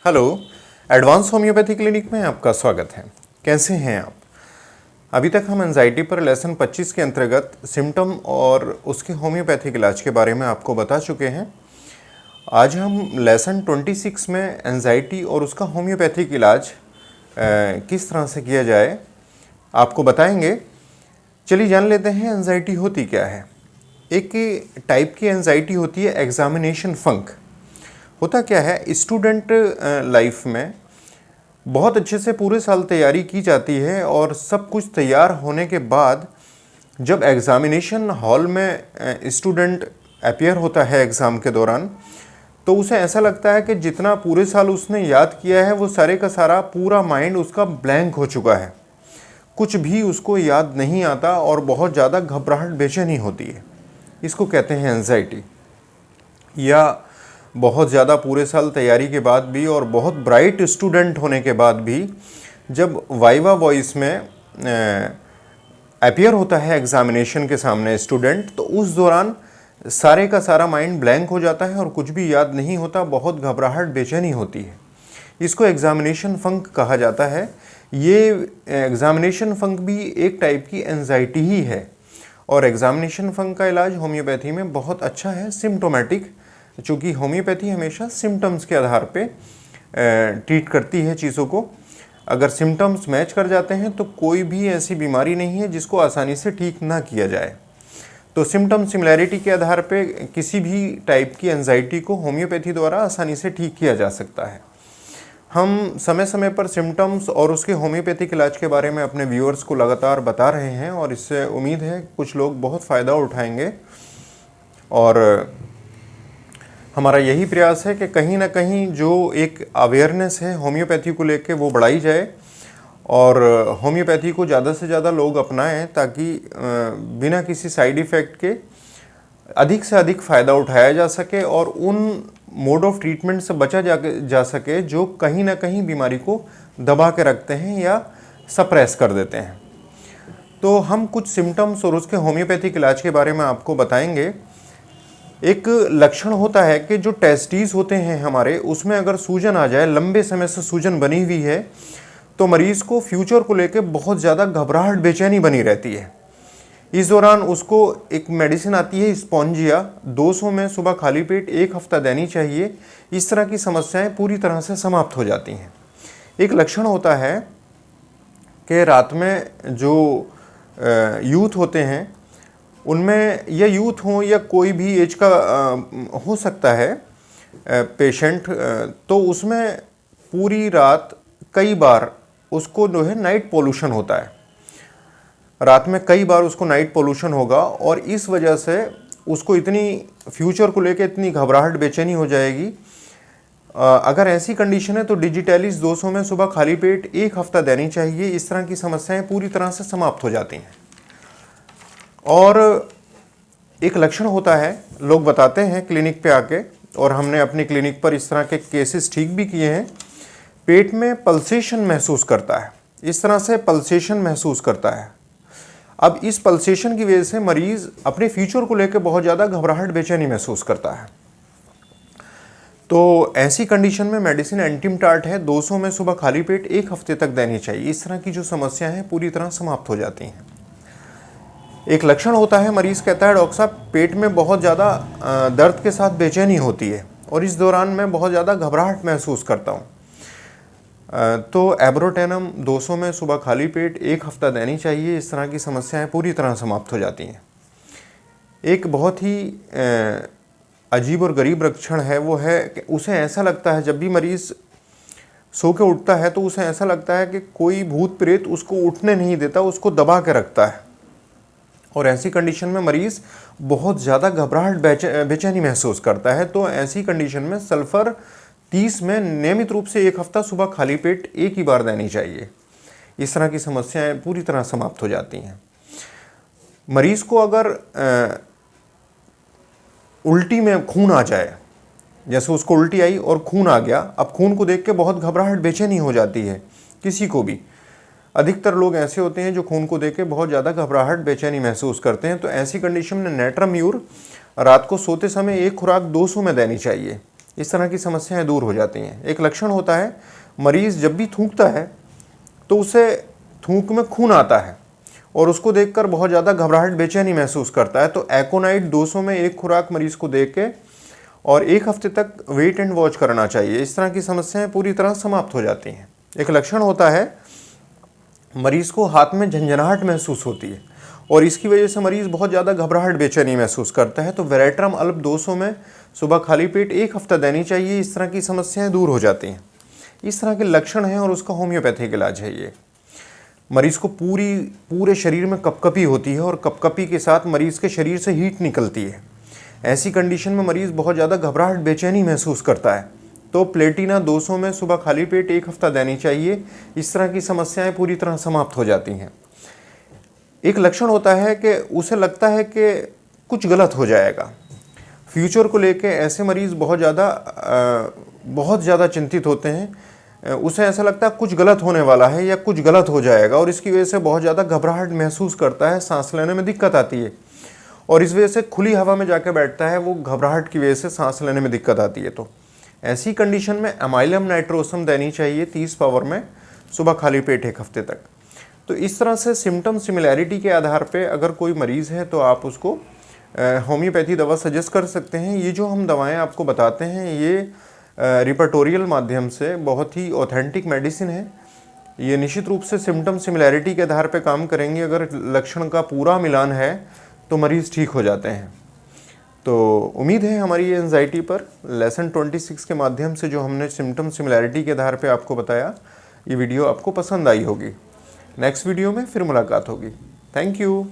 Hello, advance homeopathy clinic में आपका स्वागत है। कैसे हैं आप? अभी तक हम एंजाइटी पर लेसन 25 के अंतर्गत सिम्टम और उसके होम्योपैथिक इलाज के बारे में आपको बता चुके हैं। आज हम लेसन 26 में एंजाइटी और उसका होम्योपैथिक इलाज किस तरह से किया जाए आपको बताएंगे। चलिए जान लेते हैं एंजाइटी होती क्या है। एक टाइप की एंजाइटी होती है एग्जामिनेशन फंक। होता क्या है, स्टूडेंट लाइफ में बहुत अच्छे से पूरे साल तैयारी की जाती है और सब कुछ तैयार होने के बाद जब एग्ज़ामिनेशन हॉल में स्टूडेंट अपीयर होता है एग्ज़ाम के दौरान, तो उसे ऐसा लगता है कि जितना पूरे साल उसने याद किया है वो सारे का सारा पूरा माइंड उसका ब्लैंक हो चुका है, कुछ भी उसको याद नहीं आता और बहुत ज़्यादा घबराहट बेचैनी होती है। इसको कहते हैं एंजाइटी। या बहुत ज़्यादा पूरे साल तैयारी के बाद भी और बहुत ब्राइट स्टूडेंट होने के बाद भी जब वाइवा वॉइस में अपीयर होता है एग्ज़ामिनेशन के सामने स्टूडेंट, तो उस दौरान सारे का सारा माइंड ब्लैंक हो जाता है और कुछ भी याद नहीं होता, बहुत घबराहट बेचैनी होती है। इसको एग्ज़ामिनेशन फंक कहा जाता है। ये एग्ज़ामिनेशन फंक भी एक टाइप की एंजाइटी ही है और एग्ज़ामिनेशन फंक का इलाज होम्योपैथी में बहुत अच्छा है, सिम्टोमेटिक, चूँकि होम्योपैथी हमेशा सिम्टम्स के आधार पे ट्रीट करती है चीज़ों को। अगर सिम्टम्स मैच कर जाते हैं तो कोई भी ऐसी बीमारी नहीं है जिसको आसानी से ठीक ना किया जाए। तो सिम्टम सिमिलैरिटी के आधार पे किसी भी टाइप की एंजाइटी को होम्योपैथी द्वारा आसानी से ठीक किया जा सकता है। हम समय समय पर सिम्टम्स और उसके होम्योपैथिक इलाज के बारे में अपने व्यूअर्स को लगातार बता रहे हैं और इससे उम्मीद है कुछ लोग बहुत फ़ायदा उठाएंगे। और हमारा यही प्रयास है कि कहीं ना कहीं जो एक अवेयरनेस है होम्योपैथी को लेके वो बढ़ाई जाए और होम्योपैथी को ज़्यादा से ज़्यादा लोग अपनाएं, ताकि बिना किसी साइड इफ़ेक्ट के अधिक से अधिक फ़ायदा उठाया जा सके और उन मोड ऑफ ट्रीटमेंट से बचा जा सके जो कहीं ना कहीं बीमारी को दबा के रखते हैं या सप्रेस कर देते हैं। तो हम कुछ सिम्टम्स और उसके होम्योपैथिक इलाज के बारे में आपको बताएंगे। एक लक्षण होता है कि जो टेस्टीज होते हैं हमारे, उसमें अगर सूजन आ जाए, लंबे समय से सूजन बनी हुई है, तो मरीज़ को फ्यूचर को लेकर बहुत ज़्यादा घबराहट बेचैनी बनी रहती है। इस दौरान उसको एक मेडिसिन आती है स्पॉन्जिया, 200 में सुबह खाली पेट 1 हफ्ता देनी चाहिए। इस तरह की समस्याएं पूरी तरह से समाप्त हो जाती हैं। एक लक्षण होता है कि रात में जो यूथ होते हैं उनमें, या यूथ हो या कोई भी एज का हो सकता है पेशेंट, तो उसमें पूरी रात कई बार उसको जो है नाइट पोल्यूशन होता है। रात में कई बार उसको नाइट पोल्यूशन होगा और इस वजह से उसको इतनी फ्यूचर को लेकर इतनी घबराहट बेचैनी हो जाएगी। अगर ऐसी कंडीशन है तो डिजिटैलिस 200 में सुबह खाली पेट 1 हफ्ता देनी चाहिए। इस तरह की समस्याएं पूरी तरह से समाप्त हो जाती हैं। और एक लक्षण होता है, लोग बताते हैं क्लिनिक पे आके, और हमने अपनी क्लिनिक पर इस तरह के केसेस ठीक भी किए हैं, पेट में पल्सेशन महसूस करता है। इस तरह से पल्सेशन महसूस करता है। अब इस पल्सेशन की वजह से मरीज़ अपने फ्यूचर को लेकर बहुत ज़्यादा घबराहट बेचैनी महसूस करता है। तो ऐसी कंडीशन में मेडिसिन एंटीमटार्ट है, 200 में सुबह खाली पेट 1 हफ्ते तक देनी चाहिए। इस तरह की जो समस्या है पूरी तरह समाप्त हो जाती हैं। एक लक्षण होता है, मरीज़ कहता है डॉक्टर साहब पेट में बहुत ज़्यादा दर्द के साथ बेचैनी होती है और इस दौरान मैं बहुत ज़्यादा घबराहट महसूस करता हूँ। तो एब्रोटेनम 200 में सुबह खाली पेट 1 हफ्ता देनी चाहिए। इस तरह की समस्याएं पूरी तरह समाप्त हो जाती हैं। एक बहुत ही अजीब और गरीब लक्षण है, वो है कि उसे ऐसा लगता है, जब भी मरीज़ सो के उठता है तो उसे ऐसा लगता है कि कोई भूत प्रेत उसको उठने नहीं देता, उसको दबा के रखता है। और ऐसी कंडीशन में मरीज़ बहुत ज़्यादा घबराहट बेचैनी महसूस करता है। तो ऐसी कंडीशन में सल्फ़र 30 में नियमित रूप से 1 हफ्ता सुबह खाली पेट 1 ही बार देनी चाहिए। इस तरह की समस्याएं पूरी तरह समाप्त हो जाती हैं। मरीज़ को अगर उल्टी में खून आ जाए, जैसे उसको उल्टी आई और खून आ गया, अब खून को देख के बहुत घबराहट बेचैनी हो जाती है किसी को भी। अधिकतर लोग ऐसे होते हैं जो खून को देख के बहुत ज़्यादा घबराहट बेचैनी महसूस करते हैं। तो ऐसी कंडीशन में नेट्राम्यूर रात को सोते समय 1 खुराक 200 में देनी चाहिए। इस तरह की समस्याएं दूर हो जाती हैं। एक लक्षण होता है, मरीज़ जब भी थूकता है तो उसे थूक में खून आता है और उसको देखकर बहुत ज़्यादा घबराहट, बेचैनी महसूस करता है। तो एकोनाइट 200 में एक खुराक मरीज़ को दे के और 1 हफ्ते तक वेट एंड वॉच करना चाहिए। इस तरह की समस्याएं पूरी तरह समाप्त हो जाती हैं। एक लक्षण होता है, मरीज़ को हाथ में झंझनाहट महसूस होती है और इसकी वजह से मरीज़ बहुत ज़्यादा घबराहट, बेचैनी महसूस करता है। तो वेरेट्रम अल्प 200 में सुबह खाली पेट 1 हफ्ता देनी चाहिए। इस तरह की समस्याएं दूर हो जाती हैं। इस तरह के लक्षण हैं और उसका होम्योपैथिक इलाज है ये। मरीज़ को पूरे शरीर में कपकपी होती है और कपकपी के साथ मरीज़ के शरीर से हीट निकलती है। ऐसी कंडीशन में मरीज़ बहुत ज़्यादा घबराहट, बेचैनी महसूस करता है। तो प्लेटिना 200 में सुबह खाली पेट 1 हफ्ता देनी चाहिए। इस तरह की समस्याएं पूरी तरह समाप्त हो जाती हैं। एक लक्षण होता है कि उसे लगता है कि कुछ गलत हो जाएगा। फ्यूचर को लेके ऐसे मरीज़ बहुत ज़्यादा चिंतित होते हैं। उसे ऐसा लगता है कुछ गलत होने वाला है या कुछ गलत हो जाएगा और इसकी वजह से बहुत ज़्यादा घबराहट महसूस करता है, सांस लेने में दिक्कत आती है और इस वजह से खुली हवा में जाकर बैठता है, वो घबराहट की वजह से सांस लेने में दिक्कत आती है। तो ऐसी कंडीशन में अमाइलम नाइट्रोसम देनी चाहिए 30 पावर में सुबह खाली पेट 1 हफ्ते तक। तो इस तरह से सिम्टम सिमिलैरिटी के आधार पे अगर कोई मरीज़ है तो आप उसको होम्योपैथी दवा सजेस्ट कर सकते हैं। ये जो हम दवाएं आपको बताते हैं ये रिपर्टोरियल माध्यम से बहुत ही ऑथेंटिक मेडिसिन है। ये निश्चित रूप से सिम्टम सिमिलैरिटी के आधार पे काम करेंगे। अगर लक्षण का पूरा मिलान है तो मरीज़ ठीक हो जाते हैं। तो उम्मीद है हमारी ये एंजाइटी पर लेसन 26 के माध्यम से जो हमने सिम्टम सिमिलैरिटी के आधार पे आपको बताया, ये वीडियो आपको पसंद आई होगी। नेक्स्ट वीडियो में फिर मुलाकात होगी। Thank you.